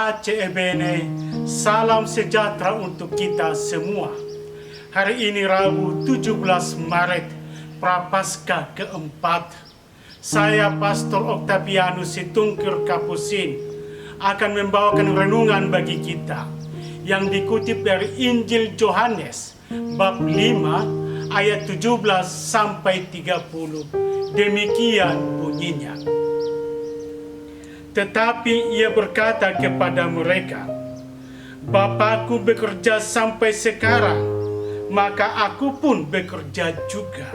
Pace e bene, salam sejahtera untuk kita semua. Hari ini Rabu 17 Maret, Prapaskah keempat. Saya Pastor Octavianus Situngkir Kapusin akan membawakan renungan bagi kita yang dikutip dari Injil Yohanes bab 5 ayat 17 sampai 30. Demikian bunyinya. Tetapi ia berkata kepada mereka, Bapakku bekerja sampai sekarang, maka aku pun bekerja juga.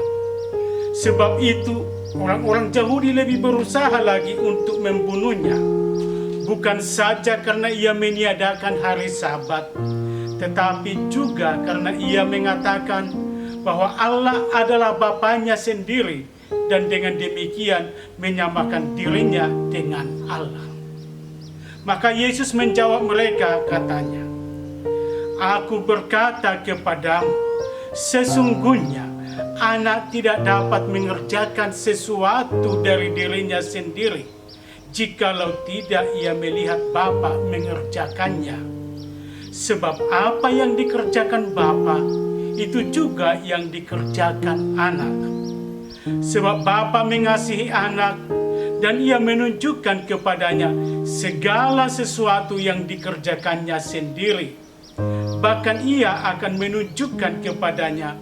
Sebab itu orang-orang Yahudi lebih berusaha lagi untuk membunuhnya, bukan saja karena ia meniadakan hari Sabat, tetapi juga karena ia mengatakan bahwa Allah adalah Bapanya sendiri, dan dengan demikian menyamakan dirinya dengan Allah. Maka Yesus menjawab mereka, katanya, Aku berkata kepadamu, sesungguhnya anak tidak dapat mengerjakan sesuatu dari dirinya sendiri, jikalau tidak ia melihat Bapa mengerjakannya. Sebab apa yang dikerjakan Bapa, itu juga yang dikerjakan anak. Sebab Bapa mengasihi anak, dan ia menunjukkan kepadanya segala sesuatu yang dikerjakannya sendiri. Bahkan ia akan menunjukkan kepadanya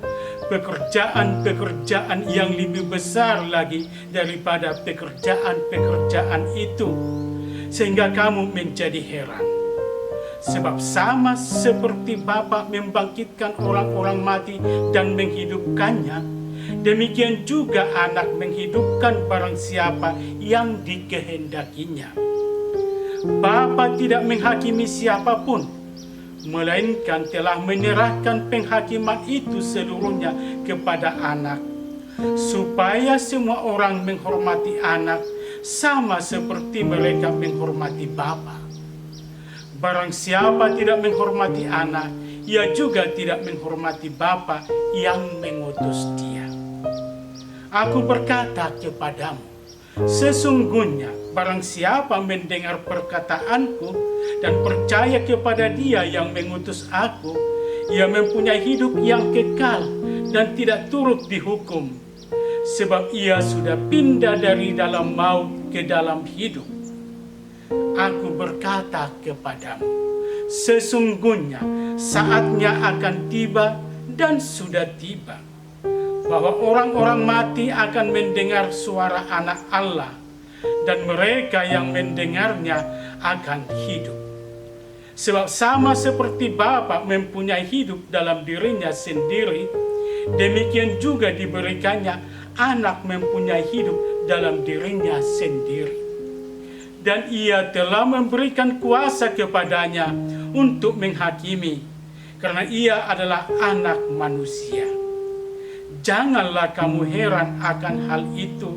pekerjaan-pekerjaan yang lebih besar lagi daripada pekerjaan-pekerjaan itu, sehingga kamu menjadi heran. Sebab sama seperti Bapa membangkitkan orang-orang mati dan menghidupkannya, demikian juga anak menghidupkan barang siapa yang dikehendakinya. Bapa tidak menghakimi siapapun, melainkan telah menyerahkan penghakiman itu seluruhnya kepada anak, supaya semua orang menghormati anak sama seperti mereka menghormati Bapa. Barang siapa tidak menghormati anak, ia juga tidak menghormati Bapa yang mengutus dia. Aku berkata kepadamu, sesungguhnya barang siapa mendengar perkataanku dan percaya kepada Dia yang mengutus aku, ia mempunyai hidup yang kekal dan tidak turut dihukum, sebab ia sudah pindah dari dalam maut ke dalam hidup. Aku berkata kepadamu, sesungguhnya saatnya akan tiba dan sudah tiba, bahwa orang-orang mati akan mendengar suara anak Allah, dan mereka yang mendengarnya akan hidup. Sebab sama seperti Bapa mempunyai hidup dalam dirinya sendiri, demikian juga diberikannya anak mempunyai hidup dalam dirinya sendiri. Dan ia telah memberikan kuasa kepadanya untuk menghakimi, karena ia adalah anak manusia. Janganlah kamu heran akan hal itu,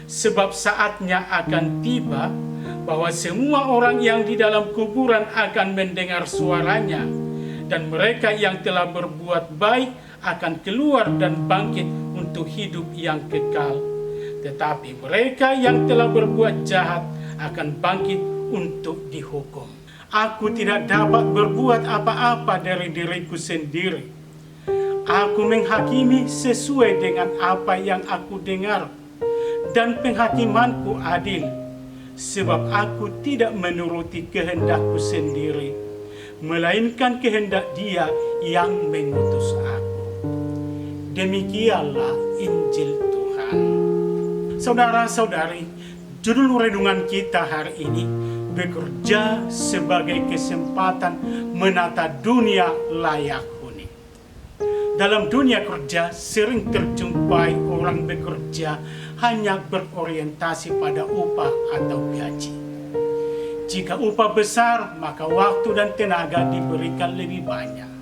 sebab saatnya akan tiba bahwa semua orang yang di dalam kuburan akan mendengar suaranya, dan mereka yang telah berbuat baik akan keluar dan bangkit untuk hidup yang kekal. Tetapi mereka yang telah berbuat jahat akan bangkit untuk dihukum. Aku tidak dapat berbuat apa-apa dari diriku sendiri. Aku menghakimi sesuai dengan apa yang aku dengar, dan penghakimanku adil, sebab aku tidak menuruti kehendakku sendiri, melainkan kehendak Dia yang mengutus aku. Demikianlah Injil Tuhan. Saudara-saudari, judul renungan kita hari ini, bekerja sebagai kesempatan menata dunia layak huni. Dalam dunia kerja sering terjumpai orang bekerja hanya berorientasi pada upah atau gaji. Jika upah besar, maka waktu dan tenaga diberikan lebih banyak.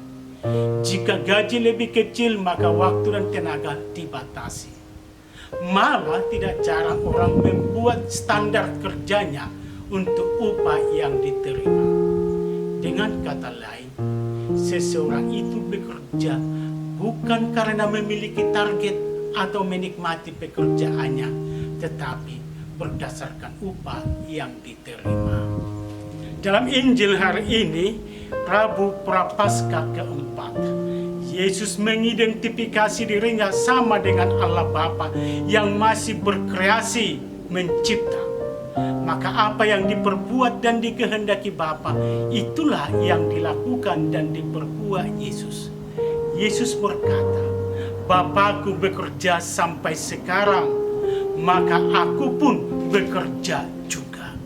Jika gaji lebih kecil, maka waktu dan tenaga dibatasi. Malah tidak jarang orang membuat standar kerjanya untuk upah yang diterima. Dengan kata lain, seseorang itu bekerja bukan karena memiliki target atau menikmati pekerjaannya, tetapi berdasarkan upah yang diterima. Dalam Injil hari ini, Rabu Prapaskah keempat, Yesus mengidentifikasi dirinya sama dengan Allah Bapa yang masih berkreasi, mencipta. Maka apa yang diperbuat dan dikehendaki Bapa, itulah yang dilakukan dan diperbuat Yesus. Yesus berkata, Bapakku bekerja sampai sekarang, maka aku pun bekerja juga.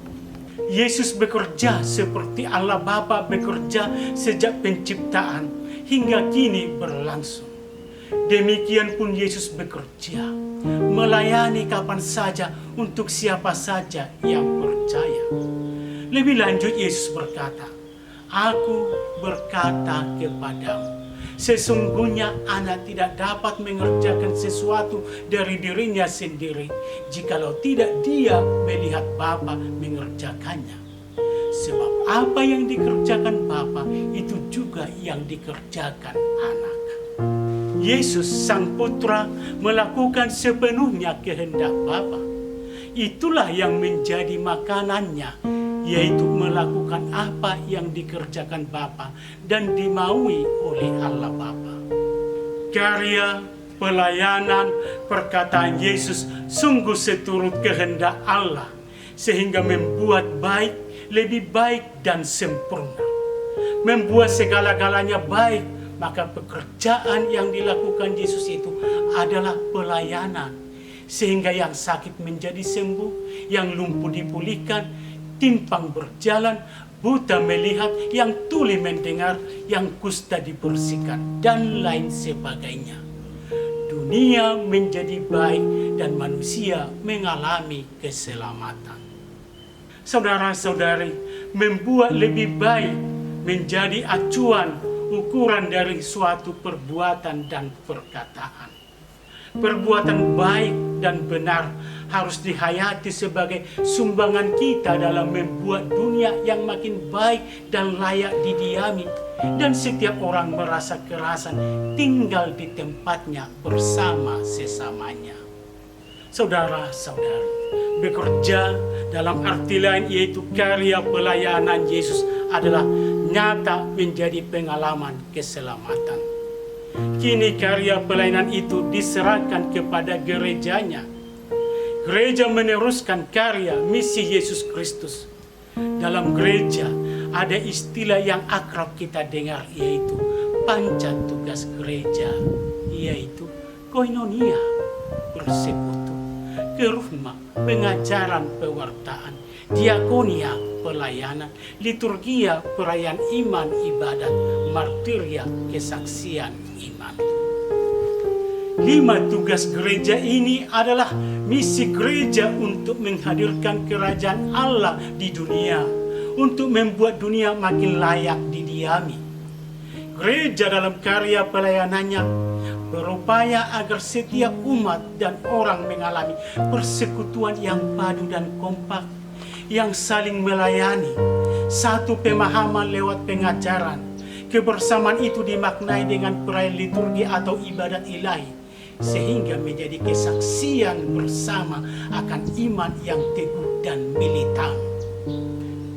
Yesus bekerja seperti Allah Bapa bekerja sejak penciptaan hingga kini berlangsung. Demikian pun Yesus bekerja, melayani kapan saja untuk siapa saja yang percaya. Lebih lanjut Yesus berkata, Aku berkata kepadamu, sesungguhnya anak tidak dapat mengerjakan sesuatu dari dirinya sendiri, jikalau tidak dia melihat Bapa mengerjakannya. Sebab apa yang dikerjakan Bapa, itu juga yang dikerjakan anak. Yesus Sang Putra melakukan sepenuhnya kehendak Bapa. Itulah yang menjadi makanannya, yaitu melakukan apa yang dikerjakan Bapa dan dimaui oleh Allah Bapa. Karya, pelayanan, perkataan Yesus sungguh seturut kehendak Allah, sehingga membuat baik, lebih baik dan sempurna. Membuat segala-galanya baik, maka pekerjaan yang dilakukan Yesus itu adalah pelayanan, sehingga yang sakit menjadi sembuh, yang lumpuh dipulihkan, timpang berjalan, buta melihat, yang tuli mendengar, yang kusta dibersihkan, dan lain sebagainya. Dunia menjadi baik dan manusia mengalami keselamatan. Saudara-saudari, membuat lebih baik menjadi acuan ukuran dari suatu perbuatan dan perkataan. Perbuatan baik dan benar harus dihayati sebagai sumbangan kita dalam membuat dunia yang makin baik dan layak didiami, dan setiap orang merasa kerasan tinggal di tempatnya bersama sesamanya. Saudara-saudari, bekerja dalam arti lain yaitu karya pelayanan Yesus adalah nyata menjadi pengalaman keselamatan. Kini karya pelayanan itu diserahkan kepada gerejanya. Gereja meneruskan karya misi Yesus Kristus. Dalam gereja ada istilah yang akrab kita dengar, yaitu panca tugas gereja, yaitu koinonia, persekutu, kerufma, pengajaran pewartaan, diakonia, pelayanan, liturgia, perayaan iman, ibadat, martiria, kesaksian iman. 5 tugas gereja ini adalah misi gereja untuk menghadirkan kerajaan Allah di dunia, untuk membuat dunia makin layak didiami. Gereja dalam karya pelayanannya berupaya agar setiap umat dan orang mengalami persekutuan yang padu dan kompak, yang saling melayani, satu pemahaman lewat pengajaran. Kebersamaan itu dimaknai dengan perayaan liturgi atau ibadat ilahi, sehingga menjadi kesaksian bersama akan iman yang teguh dan militan.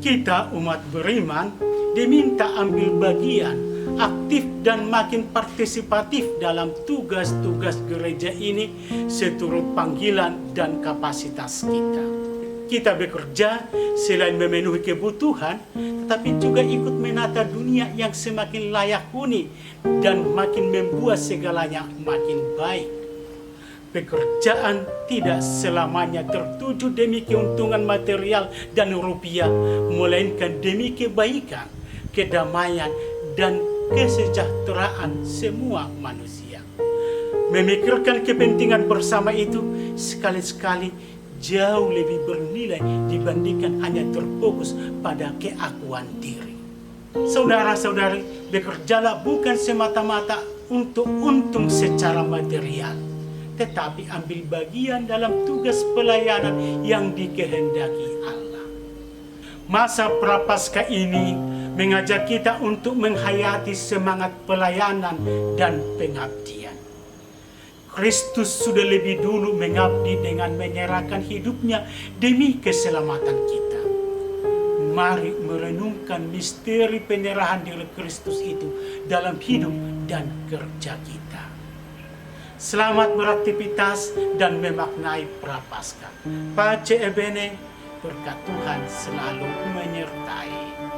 Kita umat beriman diminta ambil bagian aktif dan makin partisipatif dalam tugas-tugas gereja ini seturut panggilan dan kapasitas kita. Kita bekerja selain memenuhi kebutuhan, tetapi juga ikut menata dunia yang semakin layak huni dan makin membuat segalanya makin baik. Pekerjaan tidak selamanya tertuju demi keuntungan material dan rupiah, melainkan demi kebaikan, kedamaian, dan kesejahteraan semua manusia. Memikirkan kepentingan bersama itu sekali-sekali jauh lebih bernilai dibandingkan hanya terfokus pada keakuan diri. Saudara-saudari, bekerjalah bukan semata-mata untuk untung secara material, tetapi ambil bagian dalam tugas pelayanan yang dikehendaki Allah. Masa Prapaskah ini mengajak kita untuk menghayati semangat pelayanan dan pengabdian. Kristus sudah lebih dulu mengabdi dengan menyerahkan hidupnya demi keselamatan kita. Mari merenungkan misteri penyerahan diri Kristus itu dalam hidup dan kerja kita. Selamat beraktivitas dan memaknai Prapaskah. Pace Ebene, berkat Tuhan selalu menyertai.